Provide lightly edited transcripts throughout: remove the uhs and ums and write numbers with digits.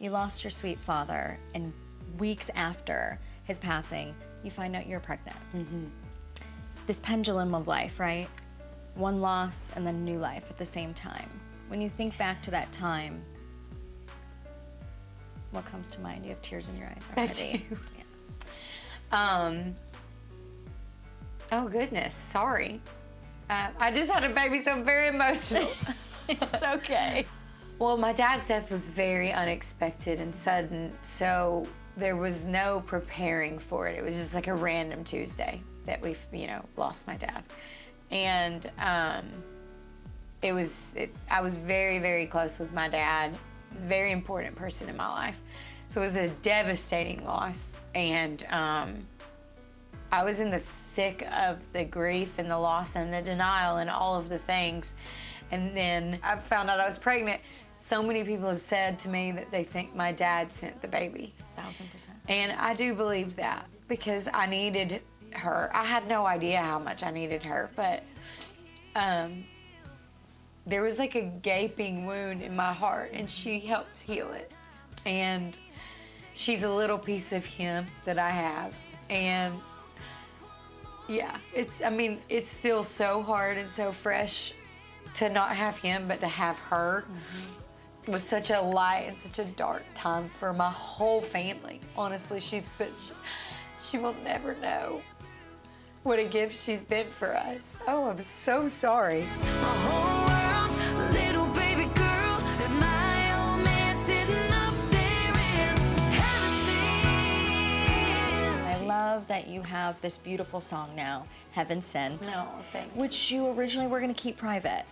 You lost your sweet father, and weeks after his passing, you find out you're pregnant. Mm-hmm. This pendulum of life, right? One loss and then new life at the same time. When you think back to that time, what comes to mind? You have tears in your eyes already. Yeah. Oh goodness, sorry. I just had a baby, so I'm very emotional. It's okay. Well, my dad's death was very unexpected and sudden, so there was no preparing for it. It was just like a random Tuesday that we, lost my dad. And I was very, very close with my dad, very important person in my life. So it was a devastating loss. And I was in the thick of the grief and the loss and the denial and all of the things. And then I found out I was pregnant. So many people have said to me that they think my dad sent the baby. 1000%. And I do believe that because I needed her. I had no idea how much I needed her, but there was like a gaping wound in my heart, and she helped heal it. And she's a little piece of him that I have. And yeah, it's still so hard and so fresh to not have him, but to have her. Mm-hmm. Was such a light and such a dark time for my whole family. Honestly, she will never know what a gift she's been for us. Oh, I'm so sorry. I love that you have this beautiful song now, Heaven Sent. No, thank you. Which you originally were going to keep private.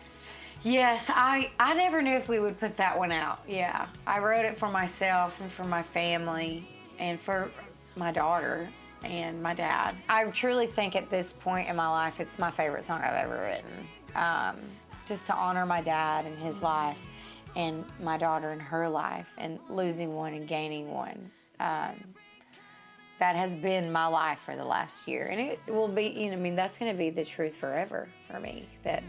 Yes, I never knew if we would put that one out. Yeah, I wrote it for myself and for my family and for my daughter and my dad. I truly think at this point in my life, it's my favorite song I've ever written. Just to honor my dad and his life and my daughter and her life and losing one and gaining one. That has been my life for the last year. And it will be, that's going to be the truth forever for me, that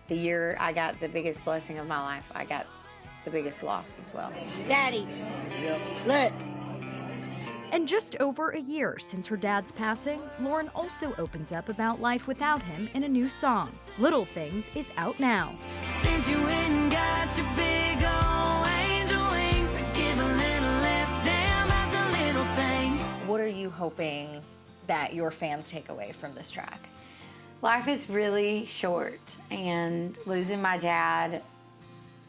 the year I got the biggest blessing of my life, I got the biggest loss as well. Daddy, look. And just over a year since her dad's passing, Lauren also opens up about life without him in a new song. Little Things is out now. Since you went and got your big old angel wings, I give a little less damn about the little things. What are you hoping that your fans take away from this track? Life is really short, and losing my dad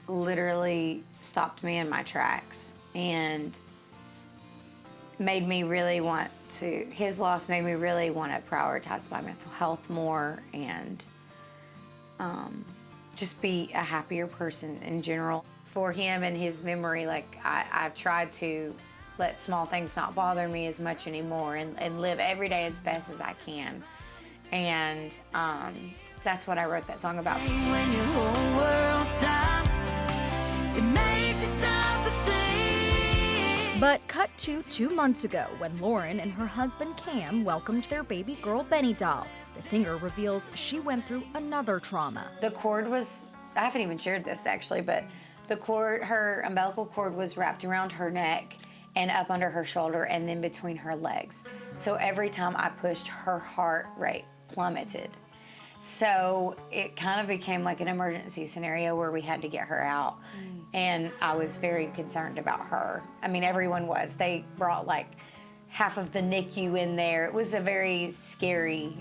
literally stopped me in my tracks and made me really want to, his loss made me really want to prioritize my mental health more and just be a happier person in general. For him and his memory, I've tried to let small things not bother me as much anymore and live every day as best as I can. And that's what I wrote that song about. When your whole world stops, it makes you stop to think. But cut to 2 months ago when Lauren and her husband Cam welcomed their baby girl Beni Doll. The singer reveals she went through another trauma. The cord was, I haven't even shared this actually, but the cord, her umbilical cord was wrapped around her neck and up under her shoulder and then between her legs. So every time I pushed, her heart rate plummeted. So it kind of became like an emergency scenario where we had to get her out. And I was very concerned about her. I mean, everyone was. They brought like half of the NICU in there. It was a very scary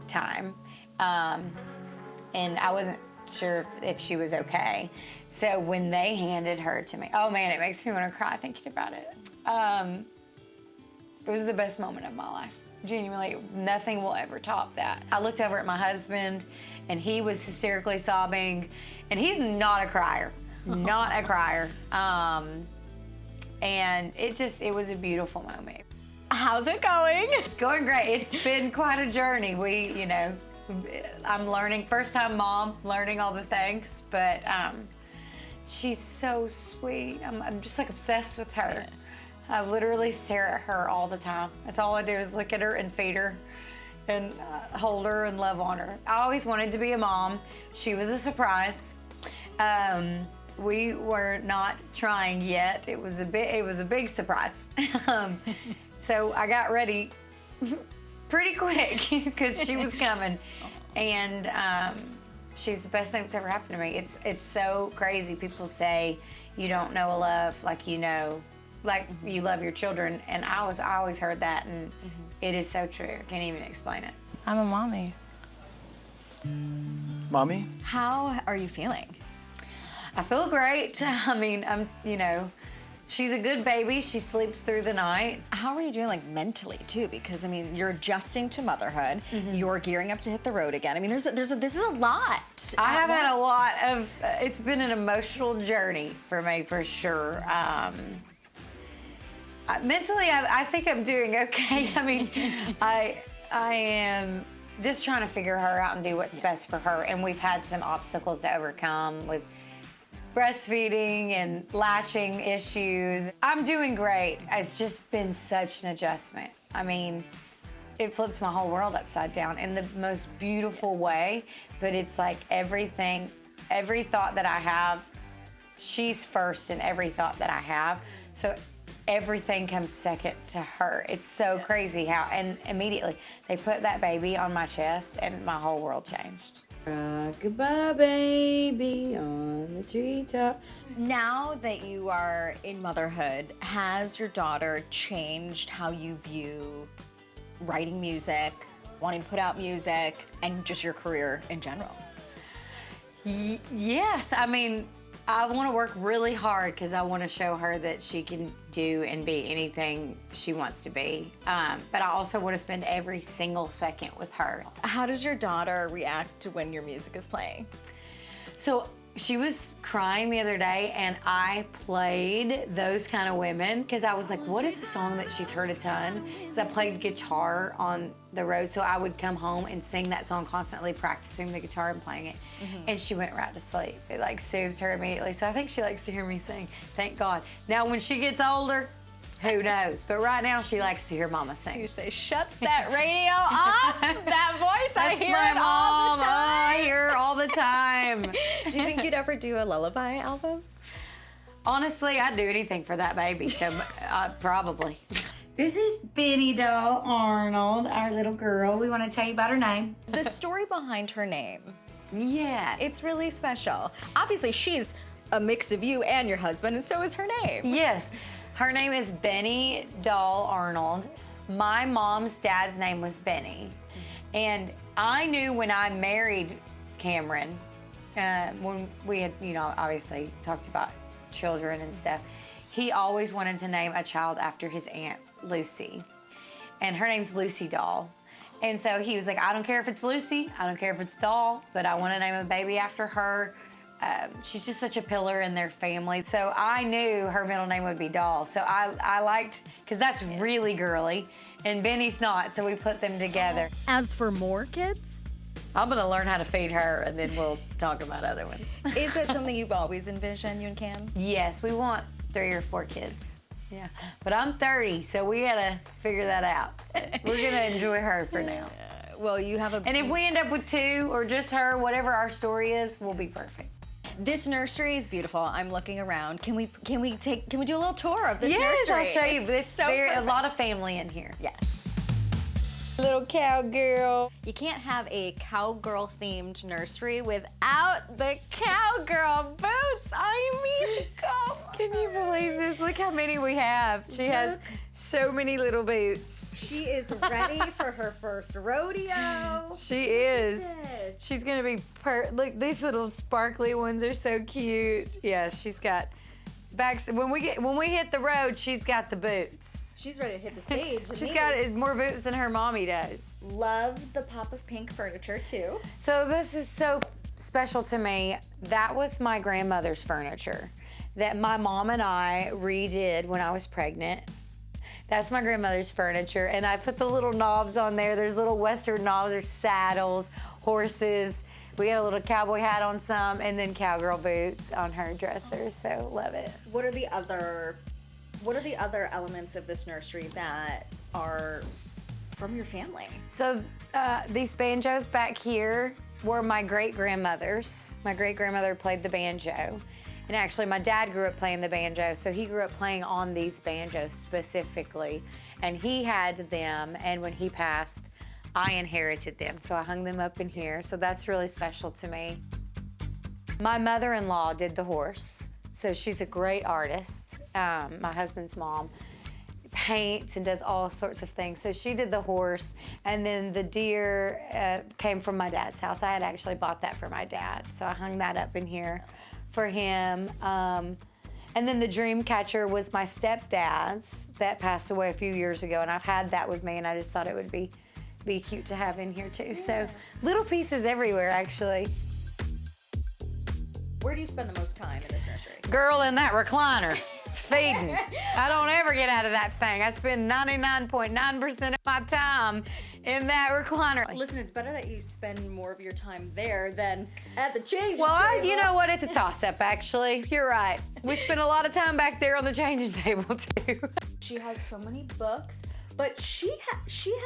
time. And I wasn't sure if she was okay. So when they handed her to me, oh man, it makes me want to cry thinking about it. It was the best moment of my life. Genuinely, nothing will ever top that. I looked over at my husband, and he was hysterically sobbing, and he's not a crier, not a crier. And it was a beautiful moment. How's it going? It's going great. It's been quite a journey. I'm learning, first time mom, learning all the things, but she's so sweet. I'm just like obsessed with her. I literally stare at her all the time. That's all I do is look at her and feed her and hold her and love on her. I always wanted to be a mom. She was a surprise. we were not trying yet. It was a big surprise. So I got ready pretty quick because she was coming, and she's the best thing that's ever happened to me. It's so crazy. People say you don't know a love like you know, like you love your children, and I always heard that, and it is so true. I can't even explain it. I'm a mommy. Mommy? How are you feeling? I feel great. I mean, she's a good baby. She sleeps through the night. How are you doing, like, mentally, too? Because, I mean, you're adjusting to motherhood. You're gearing up to hit the road again. I mean, this is a lot. I have had a lot of, it's been an emotional journey for me, for sure. Mentally, I think I'm doing okay. I mean, I am just trying to figure her out and do what's best for her. And we've had some obstacles to overcome with breastfeeding and latching issues. I'm doing great. It's just been such an adjustment. I mean, it flipped my whole world upside down in the most beautiful way, but it's like everything, every thought that I have, she's first in every thought that I have. So everything comes second to her. It's so crazy how, and immediately they put that baby on my chest and my whole world changed. Rock-a-bye, baby, on the treetop. Now that you are in motherhood, has your daughter changed how you view writing music, wanting to put out music, and just your career in general? Yes, I mean, I want to work really hard because I want to show her that she can do and be anything she wants to be. But I also want to spend every single second with her. How does your daughter react to when your music is playing? So she was crying the other day, and I played Those Kind of Women because I was like, what is a song that she's heard a ton? Because I played guitar on the road, so I would come home and sing that song constantly, practicing the guitar and playing it. And she went right to sleep. It like soothed her immediately. So I think she likes to hear me sing, thank God. Now when she gets older, who knows? But right now she likes to hear Mama sing. You say, shut that radio off. That voice, I That's hear my it all mom. the time. I hear her all the time. Do you think you'd ever do a lullaby album? Honestly, I'd do anything for that baby, so probably. This is Beni Doll Arnold, our little girl. We want to tell you about her name. The story behind her name, Yes. it's really special. Obviously, she's a mix of you and your husband, and so is her name. Yes. Her name is Beni Doll Arnold. My mom's dad's name was Benny. And I knew when I married Cameron, when we had, obviously talked about children and stuff, he always wanted to name a child after his Aunt Lucy. And her name's Lucy Doll. And so he was like, I don't care if it's Lucy, I don't care if it's Doll, but I want to name a baby after her. She's just such a pillar in their family. So I knew her middle name would be Doll. So I liked, because that's really girly, and Benny's not, so we put them together. As for more kids, I'm gonna learn how to feed her, and then we'll talk about other ones. Is that something you've always envisioned, you and Cam? Yes, we want 3 or 4 kids. Yeah, but I'm 30, so we gotta figure that out. We're gonna enjoy her for now. Well, you have a... And if we end up with 2 or just her, whatever our story is, we'll be perfect. This nursery is beautiful. I'm looking around. Can we do a little tour of this nursery? Yes, I'll show you. It's This so a perfect. lot of family in here. Yes. Little cowgirl. You can't have a cowgirl-themed nursery without the cowgirl boots. I mean, come on. Can you believe this? Look how many we have. She has so many little boots. She is ready for her first rodeo. She is. Yes. She's gonna be look, these little sparkly ones are so cute. Yeah, she's got backs. When we hit the road, she's got the boots. She's ready to hit the stage. She's got more boots than her mommy does. Love the pop of pink furniture too. So this is so special to me. That was my grandmother's furniture that my mom and I redid when I was pregnant. That's my grandmother's furniture, and I put the little knobs on there. There's little Western knobs, there's saddles, horses. We have a little cowboy hat on some, and then cowgirl boots on her dresser, so love it. What are the other elements of this nursery that are from your family? So these banjos back here were my great-grandmother's. My great-grandmother played the banjo. And actually, my dad grew up playing the banjo, so he grew up playing on these banjos specifically. And he had them, and when he passed, I inherited them. So I hung them up in here, so that's really special to me. My mother-in-law did the horse, so she's a great artist. My husband's mom paints and does all sorts of things. So she did the horse, and then the deer came from my dad's house. I had actually bought that for my dad, so I hung that up in here for him. And then the dream catcher was my stepdad's that passed away a few years ago, and I've had that with me, and I just thought it would be cute to have in here too. So little pieces everywhere, actually. Where do you spend the most time in this nursery? Girl, in that recliner, feeding. I don't ever get out of that thing. I spend 99.9% of my time in that recliner. Listen, it's better that you spend more of your time there than at the changing Well, table. you know what? It's a toss-up, actually. You're right. We spend a lot of time back there on the changing table, too. She has so many books, but she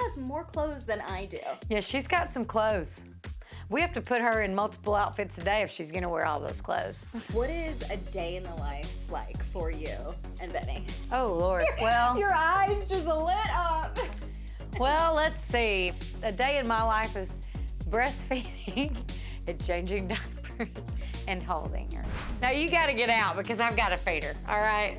has more clothes than I do. Yeah, she's got some clothes. We have to put her in multiple outfits a day if she's gonna wear all those clothes. What is a day in the life like for you and Beni? Oh, Lord. Well, Your eyes just lit up. well, let's see. A day in my life is breastfeeding and changing diapers and holding her. Now, you gotta get out because I've gotta feed her, all right?